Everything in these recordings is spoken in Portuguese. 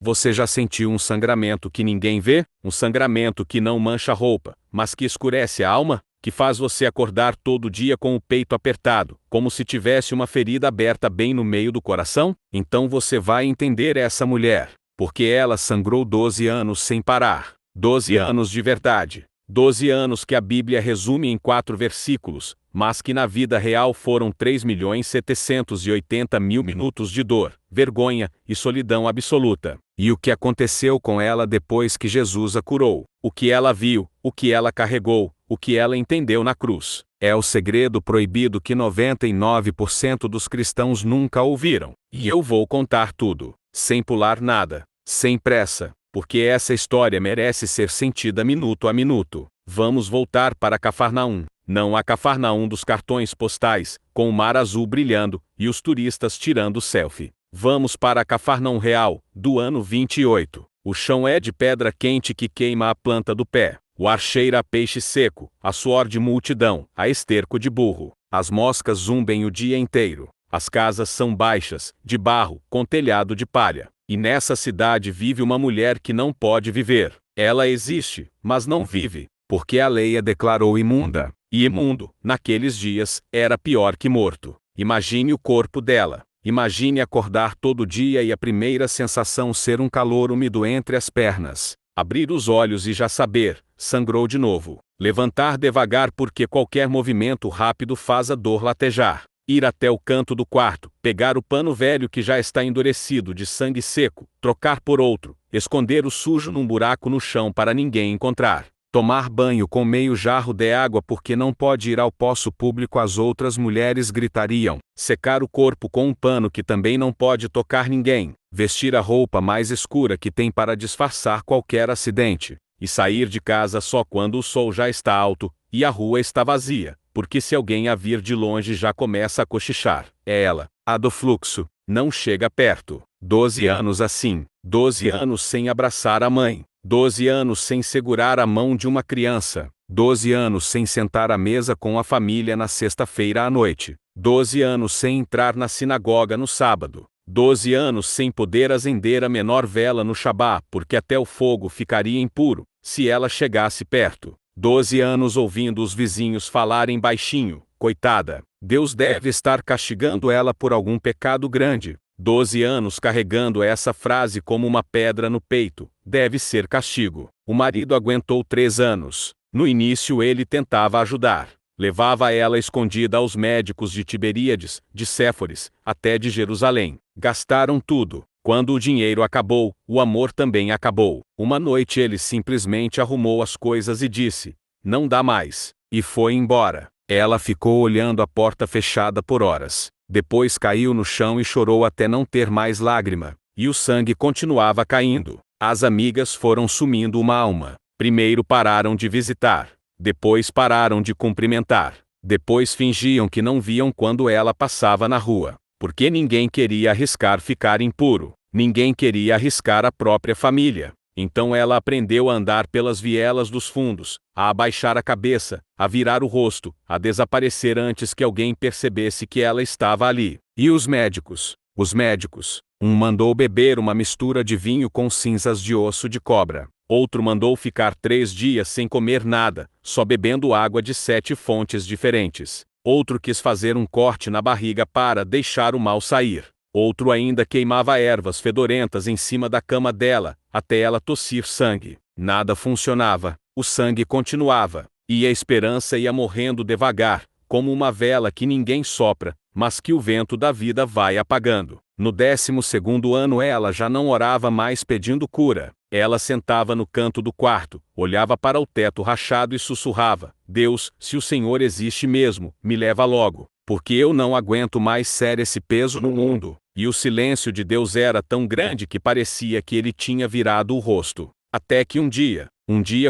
Você já sentiu um sangramento que ninguém vê? Um sangramento que não mancha a roupa, mas que escurece a alma? Que faz você acordar todo dia com o peito apertado, como se tivesse uma ferida aberta bem no meio do coração? Então você vai entender essa mulher, porque ela sangrou 12 anos sem parar. 12 anos de verdade. 12 anos que a Bíblia resume em 4 versículos, mas que na vida real foram 3.780.000 minutos de dor, vergonha e solidão absoluta. E o que aconteceu com ela depois que Jesus a curou? O que ela viu, o que ela carregou, o que ela entendeu na cruz. É o segredo proibido que 99% dos cristãos nunca ouviram. E eu vou contar tudo, sem pular nada, sem pressa, porque essa história merece ser sentida minuto a minuto. Vamos voltar para Cafarnaum. Não a Cafarnaum dos cartões postais, com o mar azul brilhando e os turistas tirando selfie. Vamos para a Cafarnaum real, do ano 28. O chão é de pedra quente que queima a planta do pé. O ar cheira a peixe seco, a suor de multidão, a esterco de burro. As moscas zumbem o dia inteiro. As casas são baixas, de barro, com telhado de palha. E nessa cidade vive uma mulher que não pode viver. Ela existe, mas não vive, porque a lei a declarou imunda. E imundo, naqueles dias, era pior que morto. Imagine o corpo dela. Imagine acordar todo dia e a primeira sensação ser um calor úmido entre as pernas. Abrir os olhos e já saber, sangrou de novo. Levantar devagar porque qualquer movimento rápido faz a dor latejar. Ir até o canto do quarto, pegar o pano velho que já está endurecido de sangue seco, trocar por outro, esconder o sujo num buraco no chão para ninguém encontrar. Tomar banho com meio jarro de água porque não pode ir ao poço público, as outras mulheres gritariam. Secar o corpo com um pano que também não pode tocar ninguém. Vestir a roupa mais escura que tem para disfarçar qualquer acidente. E sair de casa só quando o sol já está alto e a rua está vazia, porque se alguém a vir de longe já começa a cochichar. É ela, a do fluxo, não chega perto. 12 anos assim, 12 anos sem abraçar a mãe. 12 anos sem segurar a mão de uma criança. 12 anos sem sentar à mesa com a família na sexta-feira à noite. 12 anos sem entrar na sinagoga no sábado. 12 anos sem poder acender a menor vela no Shabá, porque até o fogo ficaria impuro, se ela chegasse perto. 12 anos ouvindo os vizinhos falarem baixinho. Coitada, Deus deve estar castigando ela por algum pecado grande. 12 anos carregando essa frase como uma pedra no peito. Deve ser castigo. O marido aguentou 3 anos. No início ele tentava ajudar. Levava ela escondida aos médicos de Tiberíades, de Séforis, até de Jerusalém. Gastaram tudo. Quando o dinheiro acabou, o amor também acabou. Uma noite ele simplesmente arrumou as coisas e disse: "Não dá mais." E foi embora. Ela ficou olhando a porta fechada por horas. Depois caiu no chão e chorou até não ter mais lágrima. E o sangue continuava caindo. As amigas foram sumindo uma a uma. Primeiro pararam de visitar. Depois pararam de cumprimentar. Depois fingiam que não viam quando ela passava na rua. Porque ninguém queria arriscar ficar impuro. Ninguém queria arriscar a própria família. Então ela aprendeu a andar pelas vielas dos fundos, a abaixar a cabeça, a virar o rosto, a desaparecer antes que alguém percebesse que ela estava ali. E os médicos? Os médicos. Um mandou beber uma mistura de vinho com cinzas de osso de cobra. Outro mandou ficar 3 dias sem comer nada, só bebendo água de 7 fontes diferentes. Outro quis fazer um corte na barriga para deixar o mal sair. Outro ainda queimava ervas fedorentas em cima da cama dela, até ela tossir sangue. Nada funcionava, o sangue continuava, e a esperança ia morrendo devagar, como uma vela que ninguém sopra, mas que o vento da vida vai apagando. No 12º ano ela já não orava mais pedindo cura. Ela sentava no canto do quarto, olhava para o teto rachado e sussurrava: "Deus, se o Senhor existe mesmo, me leva logo, porque eu não aguento mais ser esse peso no mundo." E o silêncio de Deus era tão grande que parecia que ele tinha virado o rosto. Até que um dia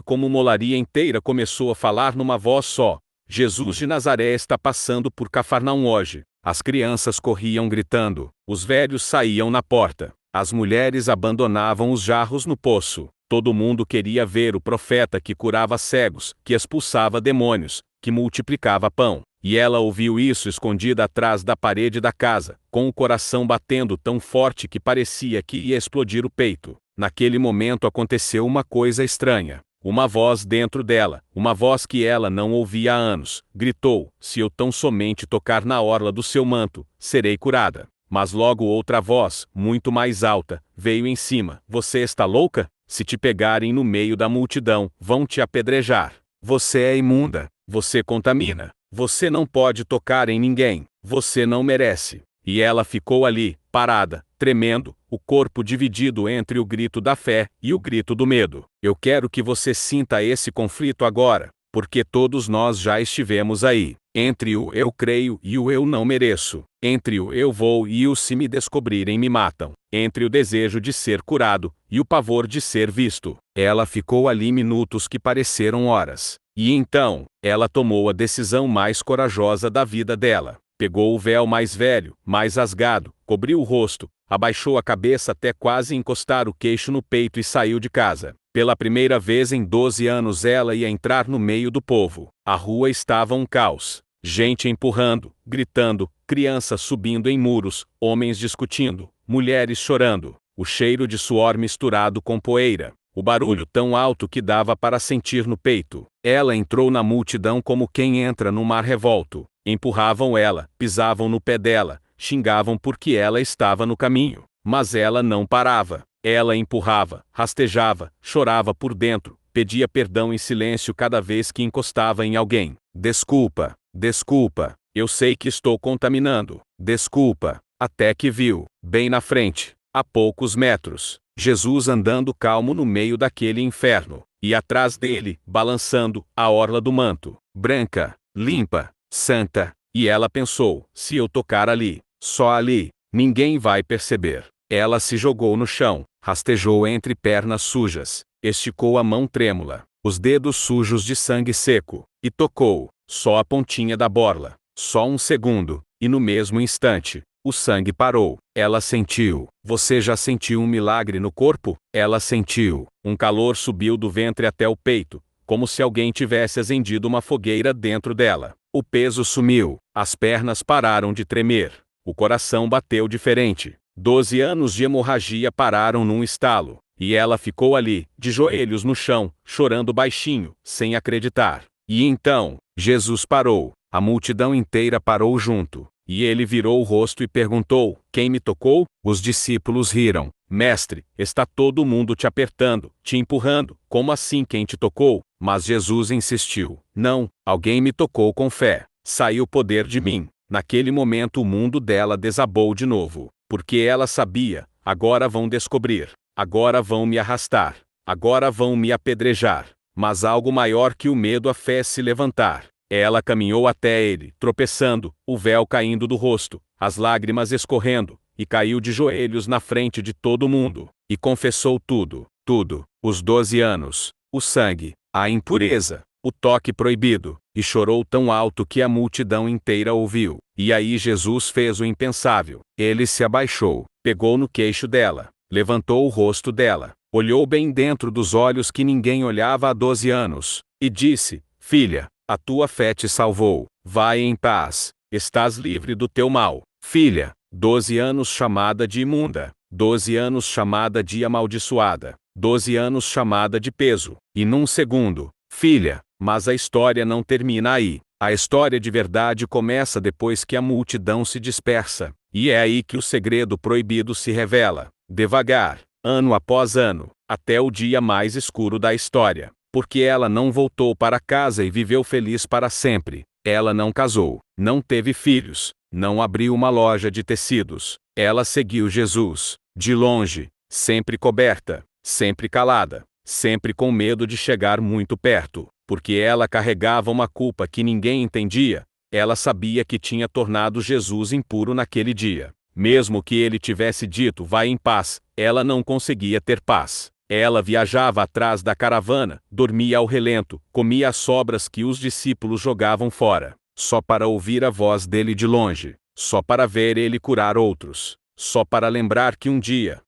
como uma olaria inteira começou a falar numa voz só: "Jesus de Nazaré está passando por Cafarnaum hoje." As crianças corriam gritando, os velhos saíam na porta, as mulheres abandonavam os jarros no poço. Todo mundo queria ver o profeta que curava cegos, que expulsava demônios, que multiplicava pão. E ela ouviu isso escondida atrás da parede da casa, com o coração batendo tão forte que parecia que ia explodir o peito. Naquele momento aconteceu uma coisa estranha. Uma voz dentro dela, uma voz que ela não ouvia há anos, gritou: "Se eu tão somente tocar na orla do seu manto, serei curada." Mas logo outra voz, muito mais alta, veio em cima: "Você está louca? Se te pegarem no meio da multidão, vão te apedrejar. Você é imunda, você contamina, você não pode tocar em ninguém, você não merece." E ela ficou ali, parada, tremendo, o corpo dividido entre o grito da fé e o grito do medo. Eu quero que você sinta esse conflito agora, porque todos nós já estivemos aí. Entre o eu creio e o eu não mereço. Entre o eu vou e o se me descobrirem me matam. Entre o desejo de ser curado e o pavor de ser visto. Ela ficou ali minutos que pareceram horas. E então, ela tomou a decisão mais corajosa da vida dela. Pegou o véu mais velho, mais rasgado, cobriu o rosto, abaixou a cabeça até quase encostar o queixo no peito e saiu de casa. Pela primeira vez em 12 anos ela ia entrar no meio do povo. A rua estava um caos. Gente empurrando, gritando, crianças subindo em muros, homens discutindo, mulheres chorando, o cheiro de suor misturado com poeira, o barulho tão alto que dava para sentir no peito. Ela entrou na multidão como quem entra num mar revolto. Empurravam ela, pisavam no pé dela, xingavam porque ela estava no caminho. Mas ela não parava. Ela empurrava, rastejava, chorava por dentro, pedia perdão em silêncio cada vez que encostava em alguém. Desculpa, desculpa, eu sei que estou contaminando. Desculpa. Até que viu, bem na frente, a poucos metros, Jesus andando calmo no meio daquele inferno. E atrás dele, balançando, a orla do manto, branca, limpa, santa. E ela pensou: se eu tocar ali, só ali, ninguém vai perceber. Ela se jogou no chão, rastejou entre pernas sujas, esticou a mão trêmula, os dedos sujos de sangue seco, e tocou, só a pontinha da borla. Só um segundo, e no mesmo instante, o sangue parou. Ela sentiu. Você já sentiu um milagre no corpo? Ela sentiu. Um calor subiu do ventre até o peito, como se alguém tivesse acendido uma fogueira dentro dela. O peso sumiu, as pernas pararam de tremer, o coração bateu diferente. 12 anos de hemorragia pararam num estalo, e ela ficou ali, de joelhos no chão, chorando baixinho, sem acreditar. E então, Jesus parou, a multidão inteira parou junto, e ele virou o rosto e perguntou: quem me tocou? Os discípulos riram. Mestre, está todo mundo te apertando, te empurrando, como assim quem te tocou? Mas Jesus insistiu: não, alguém me tocou com fé, saiu poder de mim. Naquele momento o mundo dela desabou de novo, porque ela sabia: agora vão descobrir, agora vão me arrastar, agora vão me apedrejar. Mas algo maior que o medo a fé se levantar. Ela caminhou até ele, tropeçando, o véu caindo do rosto, as lágrimas escorrendo, e caiu de joelhos na frente de todo mundo, e confessou tudo, tudo, os 12 anos, o sangue, a impureza, o toque proibido, e chorou tão alto que a multidão inteira ouviu. E aí Jesus fez o impensável. Ele se abaixou, pegou no queixo dela, levantou o rosto dela, olhou bem dentro dos olhos que ninguém olhava há 12 anos, e disse: filha, a tua fé te salvou, vai em paz, estás livre do teu mal. Filha, 12 anos chamada de imunda, 12 anos chamada de amaldiçoada, 12 anos chamada de peso, e num segundo, filha. Mas a história não termina aí. A história de verdade começa depois que a multidão se dispersa, e é aí que o segredo proibido se revela, devagar, ano após ano, até o dia mais escuro da história. Porque ela não voltou para casa e viveu feliz para sempre. Ela não casou, não teve filhos, não abriu uma loja de tecidos. Ela seguiu Jesus, de longe, sempre coberta, sempre calada, sempre com medo de chegar muito perto, porque ela carregava uma culpa que ninguém entendia. Ela sabia que tinha tornado Jesus impuro naquele dia. Mesmo que ele tivesse dito: vai em paz, ela não conseguia ter paz. Ela viajava atrás da caravana, dormia ao relento, comia as sobras que os discípulos jogavam fora, só para ouvir a voz dele de longe, só para ver ele curar outros, só para lembrar que um dia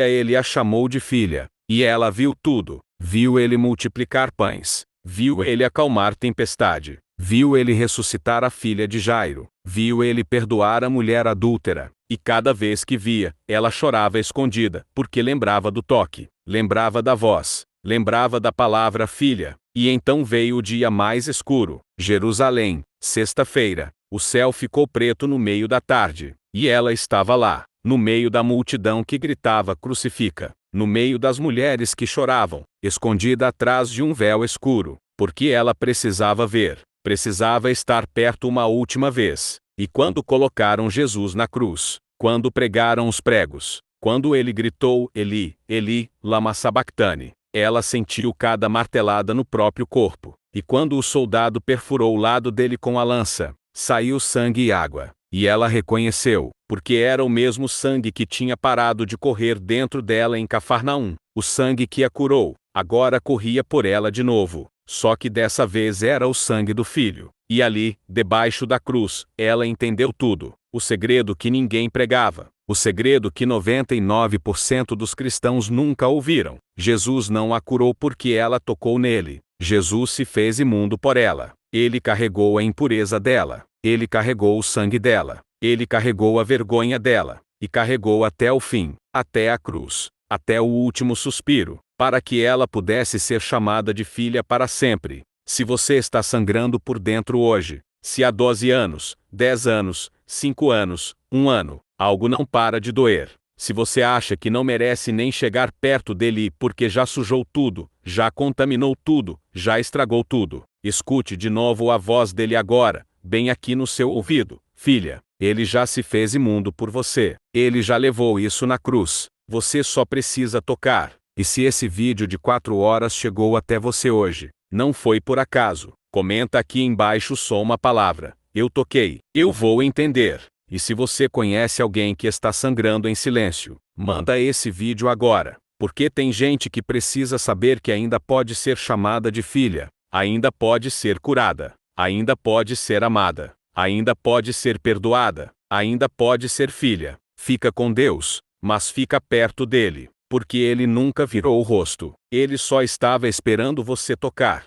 ele a chamou de filha. E ela viu tudo. Viu ele multiplicar pães. Viu ele acalmar tempestade. Viu ele ressuscitar a filha de Jairo. Viu ele perdoar a mulher adúltera. E cada vez que via, ela chorava escondida, porque lembrava do toque, lembrava da voz, lembrava da palavra filha. E então veio o dia mais escuro. Jerusalém, sexta-feira. O céu ficou preto no meio da tarde. E ela estava lá, no meio da multidão que gritava crucifica, no meio das mulheres que choravam, escondida atrás de um véu escuro, porque ela precisava ver, precisava estar perto uma última vez. E quando colocaram Jesus na cruz, quando pregaram os pregos, quando ele gritou Eli, Eli, lama sabachthani, ela sentiu cada martelada no próprio corpo. E quando o soldado perfurou o lado dele com a lança, saiu sangue e água. E ela reconheceu, porque era o mesmo sangue que tinha parado de correr dentro dela em Cafarnaum. O sangue que a curou, agora corria por ela de novo. Só que dessa vez era o sangue do filho. E ali, debaixo da cruz, ela entendeu tudo. O segredo que ninguém pregava. O segredo que 99% dos cristãos nunca ouviram. Jesus não a curou porque ela tocou nele. Jesus se fez imundo por ela. Ele carregou a impureza dela. Ele carregou o sangue dela. Ele carregou a vergonha dela. E carregou até o fim, até a cruz, até o último suspiro, para que ela pudesse ser chamada de filha para sempre. Se você está sangrando por dentro hoje, se há 12 anos, 10 anos, 5 anos, 1 ano, algo não para de doer. Se você acha que não merece nem chegar perto dele porque já sujou tudo, já contaminou tudo, já estragou tudo, escute de novo a voz dele agora, bem aqui no seu ouvido. Filha, ele já se fez imundo por você. Ele já levou isso na cruz. Você só precisa tocar. E se esse vídeo de 4 horas chegou até você hoje, não foi por acaso. Comenta aqui embaixo só uma palavra. Eu toquei. Eu vou entender. E se você conhece alguém que está sangrando em silêncio, manda esse vídeo agora. Porque tem gente que precisa saber que ainda pode ser chamada de filha. Ainda pode ser curada. Ainda pode ser amada. Ainda pode ser perdoada. Ainda pode ser filha. Fica com Deus, mas fica perto dele. Porque ele nunca virou o rosto. Ele só estava esperando você tocar.